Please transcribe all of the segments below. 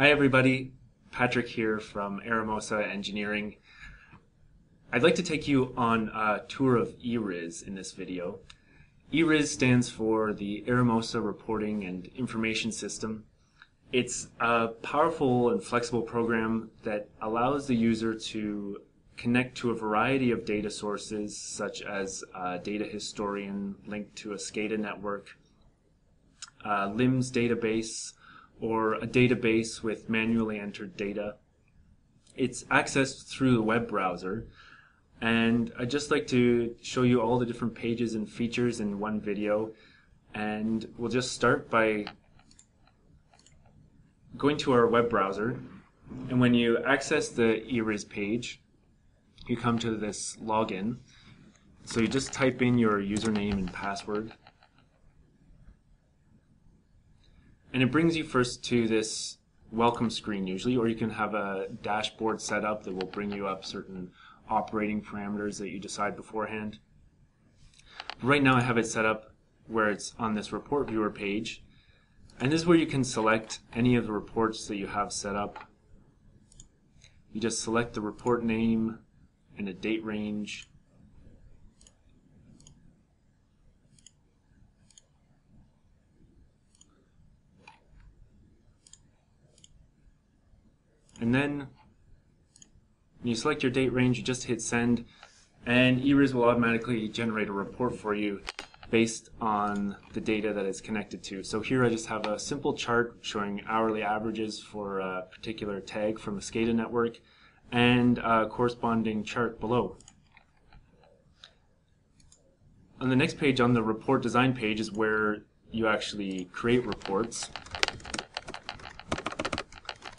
Hi everybody, Patrick here from e.RIS Engineering. I'd like to take you on a tour of e.RIS in this video. e.RIS stands for the e.RIS Reporting and Information System. It's a powerful and flexible program that allows the user to connect to a variety of data sources, such as a data historian linked to a SCADA network, a LIMS database, or a database with manually entered data. It's accessed through the web browser, and I'd just like to show you all the different pages and features in one video. And we'll just start by going to our web browser, and when you access the e.RIS page, you come to this login. So you just type in your username and password. And it brings you first to this welcome screen usually, or you can have a dashboard set up that will bring you up certain operating parameters that you decide beforehand. Right now I have it set up where it's on this report viewer page, and this is where you can select any of the reports that you have set up. You just select the report name and a date range. And then when you select your date range, you just hit send, and e.RIS will automatically generate a report for you based on the data that it's connected to. So here I just have a simple chart showing hourly averages for a particular tag from a SCADA network and a corresponding chart below. On the next page, on the report design page, is where you actually create reports.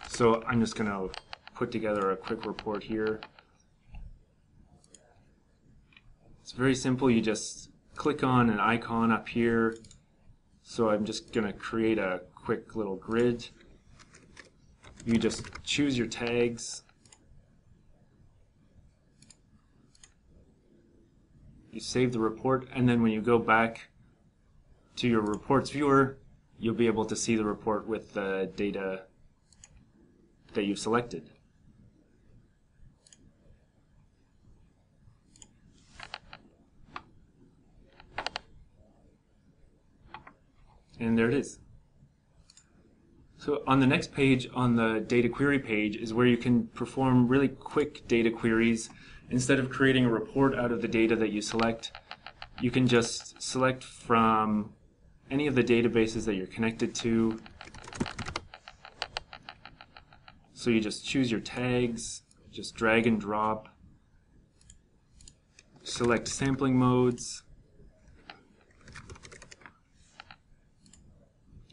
So I'm just going to put together a quick report here. It's very simple. You just click on an icon up here. So I'm just going to create a quick little grid. You just choose your tags. You save the report, and then when you go back to your reports viewer, you'll be able to see the report with the data that you've selected. And there it is. So on the next page, on the data query page, is where you can perform really quick data queries. Instead of creating a report out of the data that you select, you can just select from any of the databases that you're connected to. So you just choose your tags, just drag and drop, select sampling modes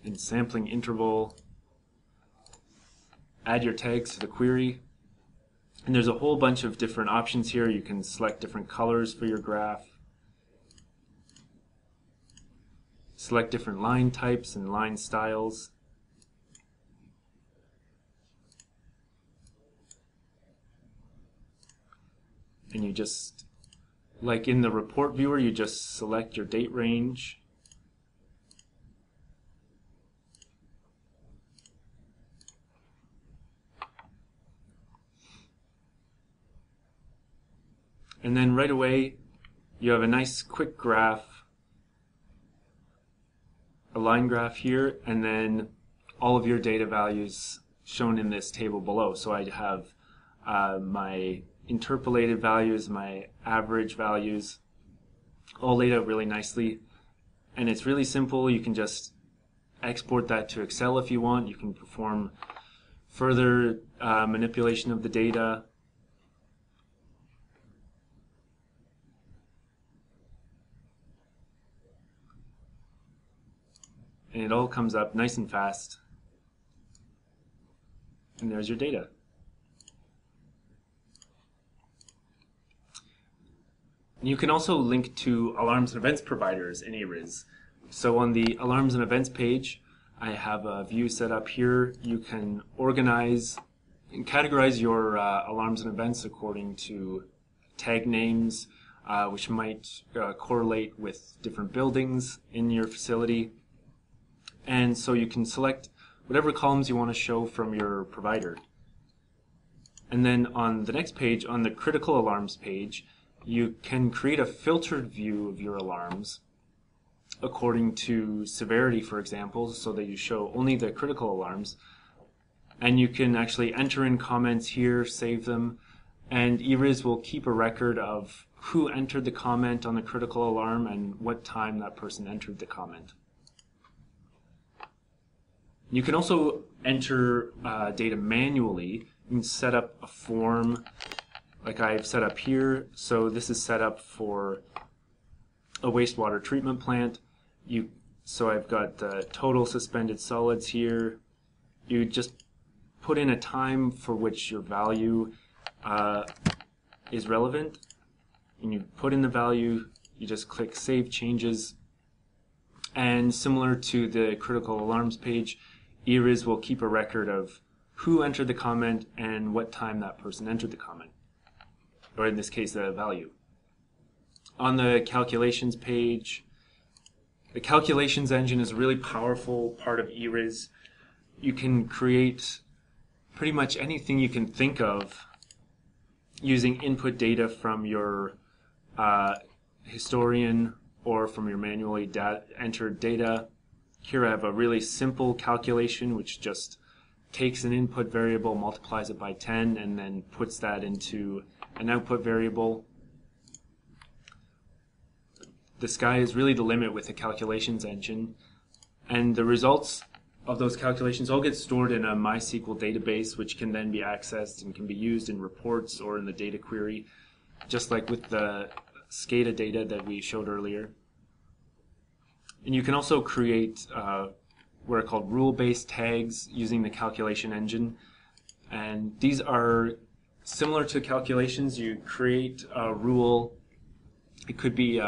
and sampling interval, add your tags to the query, and there's a whole bunch of different options here. You can select different colors for your graph, select different line types and line styles. And you just, like in the report viewer, you just select your date range. And then right away, you have a nice quick graph, a line graph here, and then all of your data values shown in this table below. So I have my interpolated values, my average values, all laid out really nicely. And it's really simple. You can just export that to Excel if you want. You can perform further manipulation of the data. And it all comes up nice and fast. And there's your data. You can also link to alarms and events providers in e.RIS. So on the alarms and events page, I have a view set up here. You can organize and categorize your alarms and events according to tag names, which might correlate with different buildings in your facility. And so you can select whatever columns you want to show from your provider. And then on the next page, on the critical alarms page, you can create a filtered view of your alarms according to severity, for example, so that you show only the critical alarms. And you can actually enter in comments here, save them, and e.RIS will keep a record of who entered the comment on the critical alarm and what time that person entered the comment. You can also enter data manually. You can set up a form like I've set up here. So this is set up for a wastewater treatment plant. So I've got the total suspended solids here. You just put in a time for which your value is relevant, and you put in the value, you just click Save Changes, and similar to the critical alarms page, e.RIS will keep a record of who entered the comment and what time that person entered the comment, or in this case the value. On the calculations page, the calculations engine is a really powerful part of e.RIS. You can create pretty much anything you can think of using input data from your historian or from your manually entered data. Here I have a really simple calculation which just takes an input variable, multiplies it by 10, and then puts that into an output variable. The sky is really the limit with the calculations engine, and the results of those calculations all get stored in a MySQL database, which can then be accessed and can be used in reports or in the data query, just like with the SCADA data that we showed earlier. And you can also create what are called rule-based tags using the calculation engine. And these are similar to calculations. You create a rule. It could be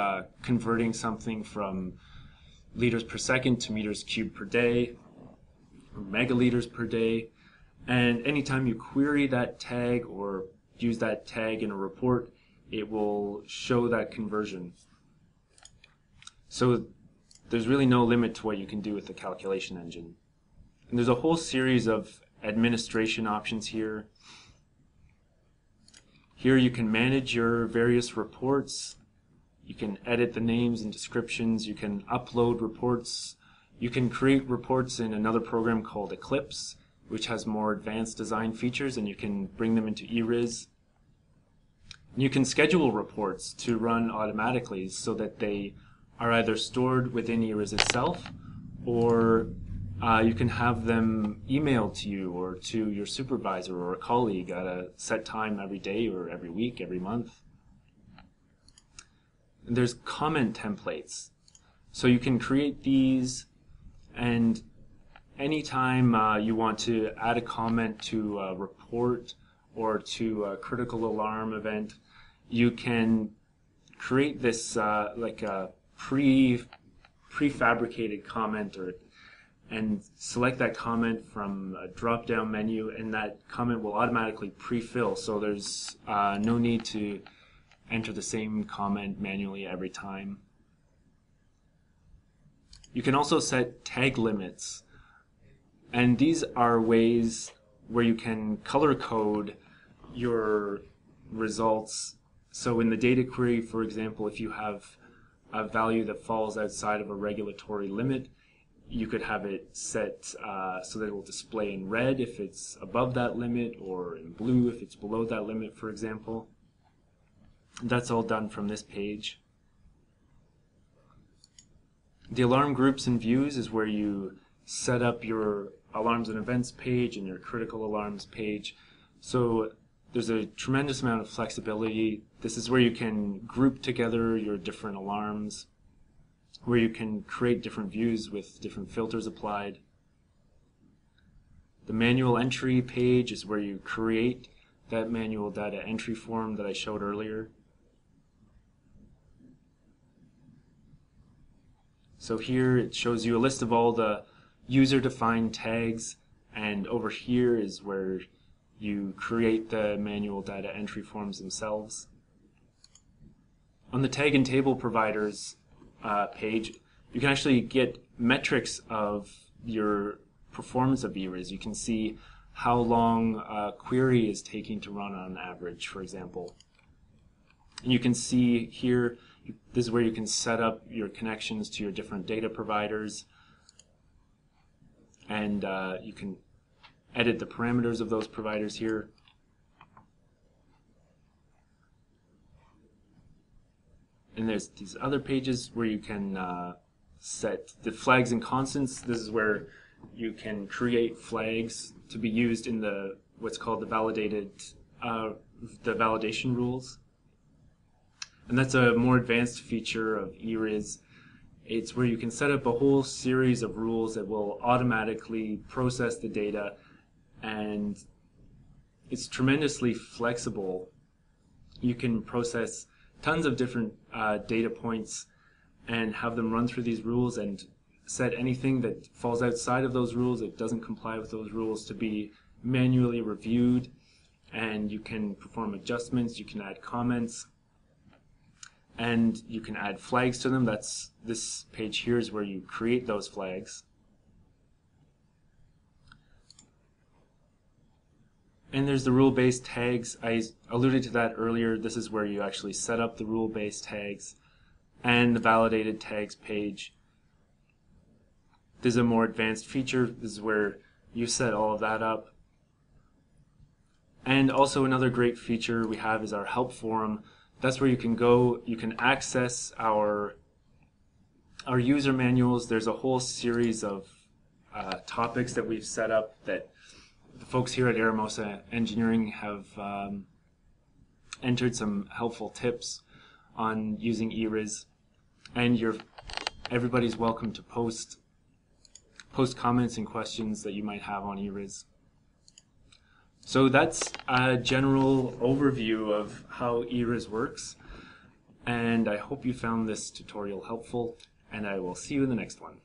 converting something from liters per second to meters cubed per day, or megaliters per day. And anytime you query that tag or use that tag in a report, it will show that conversion. So there's really no limit to what you can do with the calculation engine. And there's a whole series of administration options here. Here you can manage your various reports. You can edit the names and descriptions. You can upload reports. You can create reports in another program called Eclipse, which has more advanced design features, and you can bring them into e.RIS. You can schedule reports to run automatically so that they are either stored within e.RIS itself, or you can have them emailed to you or to your supervisor or a colleague at a set time every day or every week, every month. And there's comment templates. So you can create these, and anytime you want to add a comment to a report or to a critical alarm event, you can create this like a prefabricated comment, and select that comment from a drop-down menu, and that comment will automatically pre-fill. So there's no need to enter the same comment manually every time. You can also set tag limits, and these are ways where you can color code your results. So in the data query, for example, if you have a value that falls outside of a regulatory limit, you could have it set so that it will display in red if it's above that limit, or in blue if it's below that limit, for example. That's all done from this page. The alarm groups and views is where you set up your alarms and events page and your critical alarms page. So there's a tremendous amount of flexibility. This is where you can group together your different alarms, where you can create different views with different filters applied. The manual entry page is where you create that manual data entry form that I showed earlier. So here it shows you a list of all the user-defined tags, and over here is where you create the manual data entry forms themselves. On the tag and table providers page, you can actually get metrics of your performance of e.RIS. You can see how long a query is taking to run on average, for example. And you can see here, this is where you can set up your connections to your different data providers, and you can edit the parameters of those providers here. And there's these other pages where you can set the flags and constants. This is where you can create flags to be used in the what's called the validation rules. And that's a more advanced feature of e.RIS. It's where you can set up a whole series of rules that will automatically process the data, and it's tremendously flexible. You can process tons of different data points and have them run through these rules and set anything that falls outside of those rules, that doesn't comply with those rules, to be manually reviewed. And you can perform adjustments, you can add comments, and you can add flags to them. That's this page here is where you create those flags. And there's the rule-based tags. I alluded to that earlier. This is where you actually set up the rule-based tags, and the validated tags page. This is a more advanced feature. This is where you set all of that up. And also another great feature we have is our help forum. That's where you can go, you can access our user manuals. There's a whole series of topics that we've set up that the folks here at e.RIS Engineering have entered some helpful tips on using e.RIS. And everybody's welcome to post comments and questions that you might have on e.RIS. So that's a general overview of how e.RIS works, and I hope you found this tutorial helpful, and I will see you in the next one.